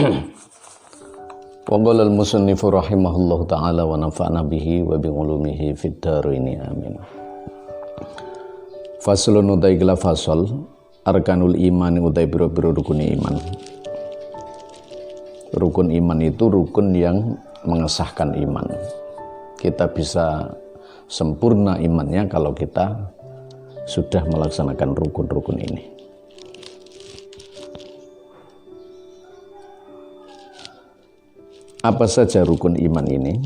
Wa qala al-musannifu rahimahullahu ta'ala wa nafa'na bihi wa bi ulumihi fid dharain amin. Faslun utai kila fasal arkanul iman utai biro-biro rukun iman. Rukun iman itu rukun yang mengesahkan iman. Kita bisa sempurna imannya kalau kita sudah melaksanakan rukun-rukun ini. Apa saja rukun iman ini?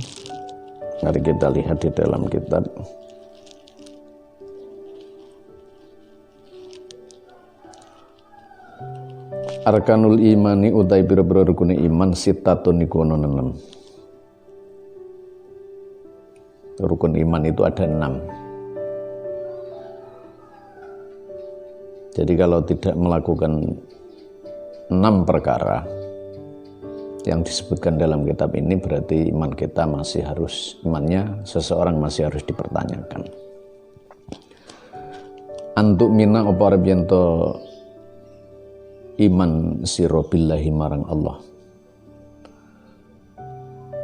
Mari kita lihat di dalam kitab. Arkanul imani utai biro-biro rukun iman sitatun iku ana 6. Rukun iman itu ada 6. Jadi kalau tidak melakukan 6 perkara yang disebutkan dalam kitab ini, berarti iman kita masih harus, imannya seseorang masih harus dipertanyakan. Antuk mina apa rebyanto iman sira billahi marang Allah.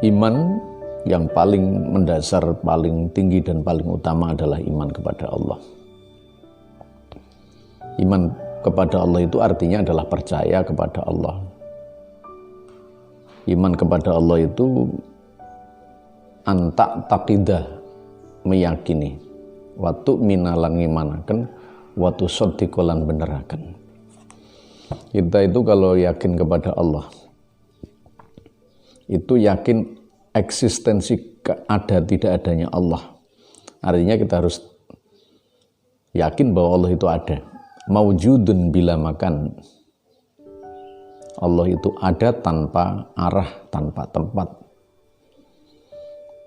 Iman yang paling mendasar, paling tinggi dan paling utama adalah iman kepada Allah. Iman kepada Allah itu artinya adalah percaya kepada Allah. Iman kepada Allah itu antak taqidah, meyakini, watu minalang imanaken, watu sodikolan beneraken. Kita itu kalau yakin kepada Allah, itu yakin eksistensi ada tidak adanya Allah. Artinya kita harus yakin bahwa Allah itu ada. Maujudun bila makan. Allah itu ada tanpa arah, tanpa tempat.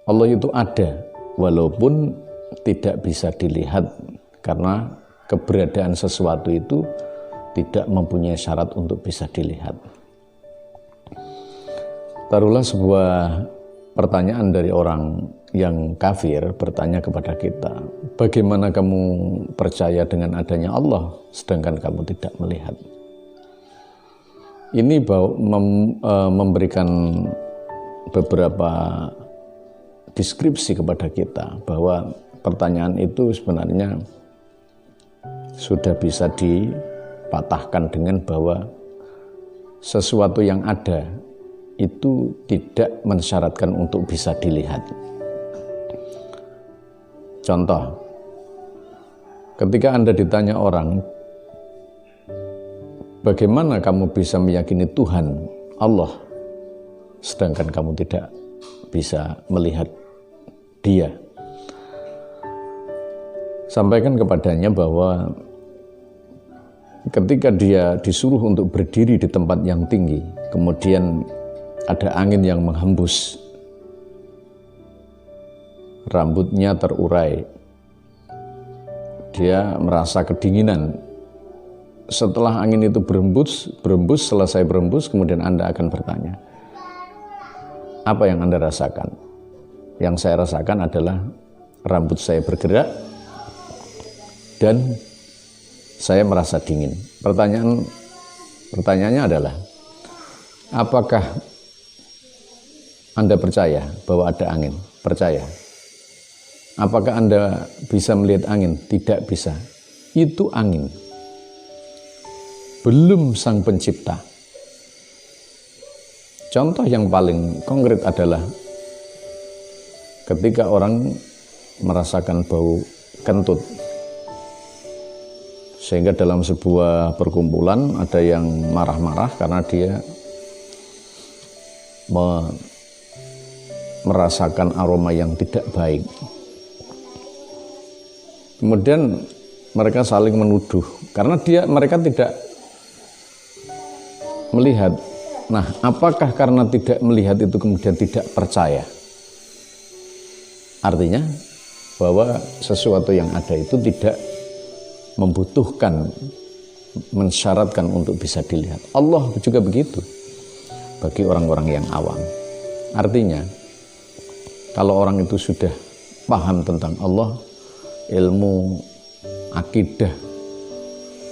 Allah itu ada walaupun tidak bisa dilihat, karena keberadaan sesuatu itu tidak mempunyai syarat untuk bisa dilihat. Taruhlah sebuah pertanyaan dari orang yang kafir bertanya kepada kita, bagaimana kamu percaya dengan adanya Allah sedangkan kamu tidak melihat? Ini memberikan beberapa deskripsi kepada kita bahwa pertanyaan itu sebenarnya sudah bisa dipatahkan dengan bahwa sesuatu yang ada itu tidak mensyaratkan untuk bisa dilihat. Contoh, ketika Anda ditanya orang, bagaimana kamu bisa meyakini Tuhan Allah sedangkan kamu tidak bisa melihat Dia? Sampaikan kepadanya bahwa ketika dia disuruh untuk berdiri di tempat yang tinggi, kemudian ada angin yang menghembus, rambutnya terurai, dia merasa kedinginan. Setelah angin itu selesai berembus, kemudian Anda akan bertanya, apa yang Anda rasakan? Yang saya rasakan adalah rambut saya bergerak dan saya merasa dingin. Pertanyaannya adalah, apakah Anda percaya bahwa ada angin? Percaya. Apakah Anda bisa melihat angin? Tidak bisa. Itu angin, belum sang pencipta. Contoh yang paling konkret adalah ketika orang merasakan bau kentut, sehingga dalam sebuah perkumpulan ada yang marah-marah karena dia merasakan aroma yang tidak baik. Kemudian mereka saling menuduh karena mereka tidak melihat. Nah, apakah karena tidak melihat itu kemudian tidak percaya? Artinya bahwa sesuatu yang ada itu tidak membutuhkan, mensyaratkan untuk bisa dilihat. Allah juga begitu bagi orang-orang yang awam. Artinya kalau orang itu sudah paham tentang Allah, ilmu akidah,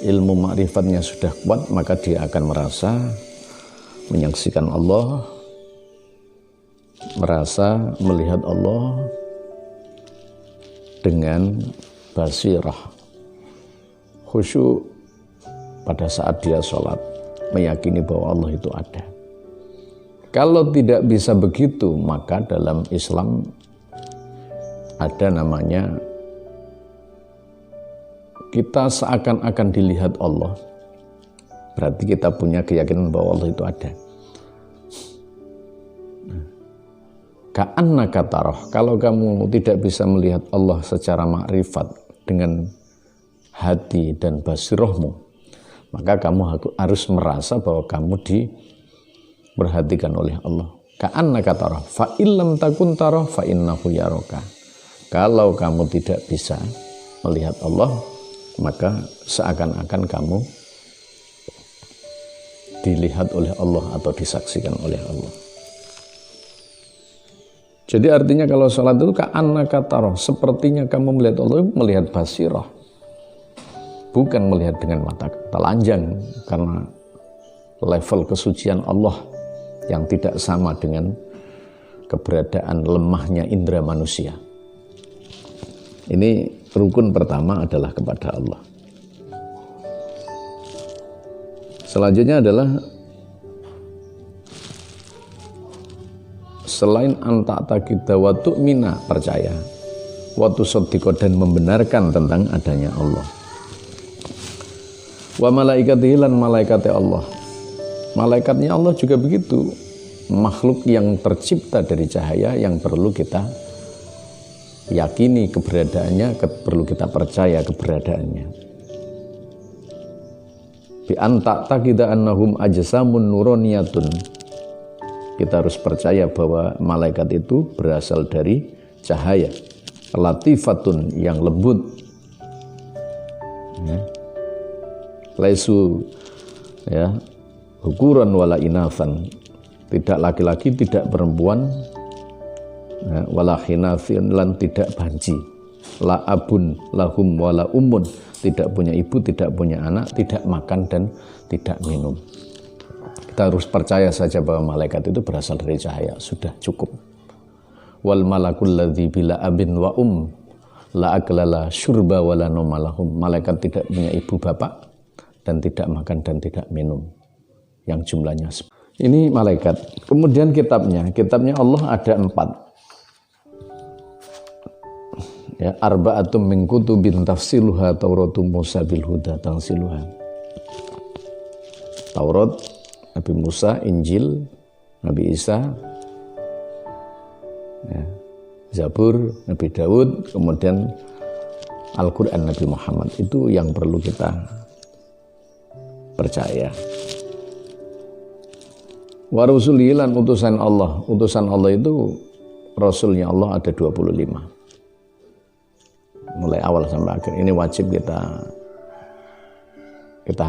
ilmu makrifatnya sudah kuat, maka dia akan merasa menyaksikan Allah, merasa melihat Allah dengan basirah, khusyuk pada saat dia sholat, meyakini bahwa Allah itu ada. Kalau tidak bisa begitu, maka dalam Islam ada namanya kita seakan-akan dilihat Allah. Berarti kita punya keyakinan bahwa Allah itu ada. Ka'annaka tarah, kalau kamu tidak bisa melihat Allah secara makrifat dengan hati dan basirahmu, maka kamu harus merasa bahwa kamu diperhatikan oleh Allah. Ka'annaka tarah, fa illam takun tarah fa innahu yaraka. Kalau kamu tidak bisa melihat Allah, maka seakan-akan kamu dilihat oleh Allah atau disaksikan oleh Allah. Jadi artinya kalau sholat itu ka'annaka tarah, sepertinya kamu melihat Allah, melihat basirah, bukan melihat dengan mata telanjang, karena level kesucian Allah yang tidak sama dengan keberadaan lemahnya indera manusia. Ini rukun pertama adalah kepada Allah. Selanjutnya adalah selain anta'ta kita wa tu'mina, percaya, wa tusaddiqa, dan membenarkan tentang adanya Allah. Wa malaikatihi, lan malaikatnya Allah. Malaikatnya Allah juga begitu, makhluk yang tercipta dari cahaya yang perlu kita yakini keberadaannya, perlu kita percaya keberadaannya. Bi anta'ta kita annahum ajsamun nuroniyatun, kita harus percaya bahwa malaikat itu berasal dari cahaya, latifatun, yang lembut, ya. Laisu, ya, hukuran wala inafan, tidak laki-laki tidak perempuan, ya, wala khinafin, lan tidak banci, la abun lahum wala ummun, tidak punya ibu, tidak punya anak, tidak makan dan tidak minum. Kita harus percaya saja bahwa malaikat itu berasal dari cahaya, sudah cukup. Wal malakul ladzi bila abin wa la aklala syurba wala nomalahum, malaikat tidak punya ibu bapak dan tidak makan dan tidak minum, yang jumlahnya. Ini malaikat. Kemudian kitabnya Allah ada 4. Ya, arba'atum min kutubin tafsiluha Tauratum Musa bil huda tansiluha. Taurat Nabi Musa, Injil Nabi Isa, ya, Zabur Nabi Daud, kemudian Al-Quran Nabi Muhammad. Itu yang perlu kita percaya. Wa rusulilan, utusan Allah. Utusan Allah itu, Rasulnya Allah ada 25. Mulai awal sampai akhir. Ini wajib kita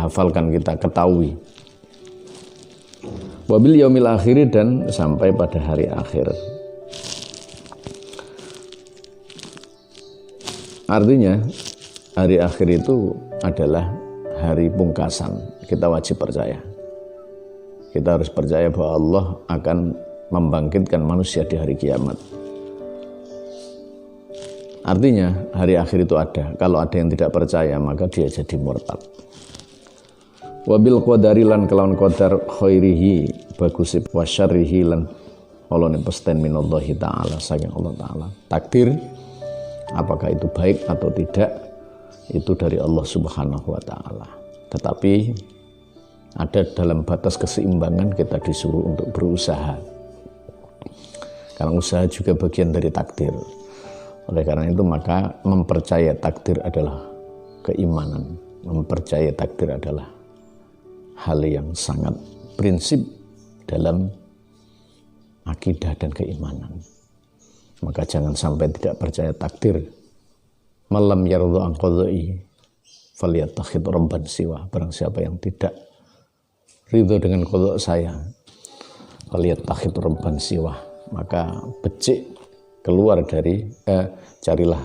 hafalkan, kita ketahui. Wabil yaumil akhiri, dan sampai pada hari akhir. Artinya hari akhir itu adalah hari pungkasan. Kita wajib percaya. Kita harus percaya bahwa Allah akan membangkitkan manusia di hari kiamat. Artinya hari akhir itu ada. Kalau ada yang tidak percaya, maka dia jadi murtad. Wabil qadari, lan kelawan qadar, khairihi, bagusi, wa syarrihi, lan olone pesten minallahi ta'ala, saking Allah ta'ala. Takdir, apakah itu baik atau tidak, itu dari Allah subhanahu wa ta'ala. Tetapi ada dalam batas keseimbangan, kita disuruh untuk berusaha, karena usaha juga bagian dari takdir. Oleh karena itu maka mempercayai takdir adalah keimanan. Mempercayai takdir adalah hal yang sangat prinsip dalam akidah dan keimanan. Maka jangan sampai tidak percaya takdir. Malam yardu an qadai falyattakhid rabban siwa. Barang siapa yang tidak ridho dengan qada saya, falyattakhid rabban siwa, maka becik keluar dari carilah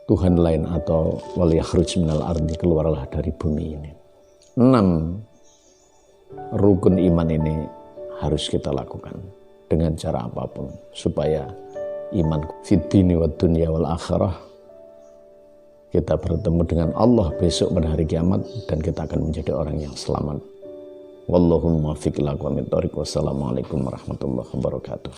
Tuhan lain, atau wal yakhruj minal ardi, keluarlah dari bumi ini. 6. rukun iman ini harus kita lakukan dengan cara apapun supaya iman fid dini wad dunya wal akhirah, kita bertemu dengan Allah besok pada hari kiamat dan kita akan menjadi orang yang selamat. Wallahul muwaffiq ila aqwamit thoriq. Wassalamualaikum warahmatullahi wabarakatuh.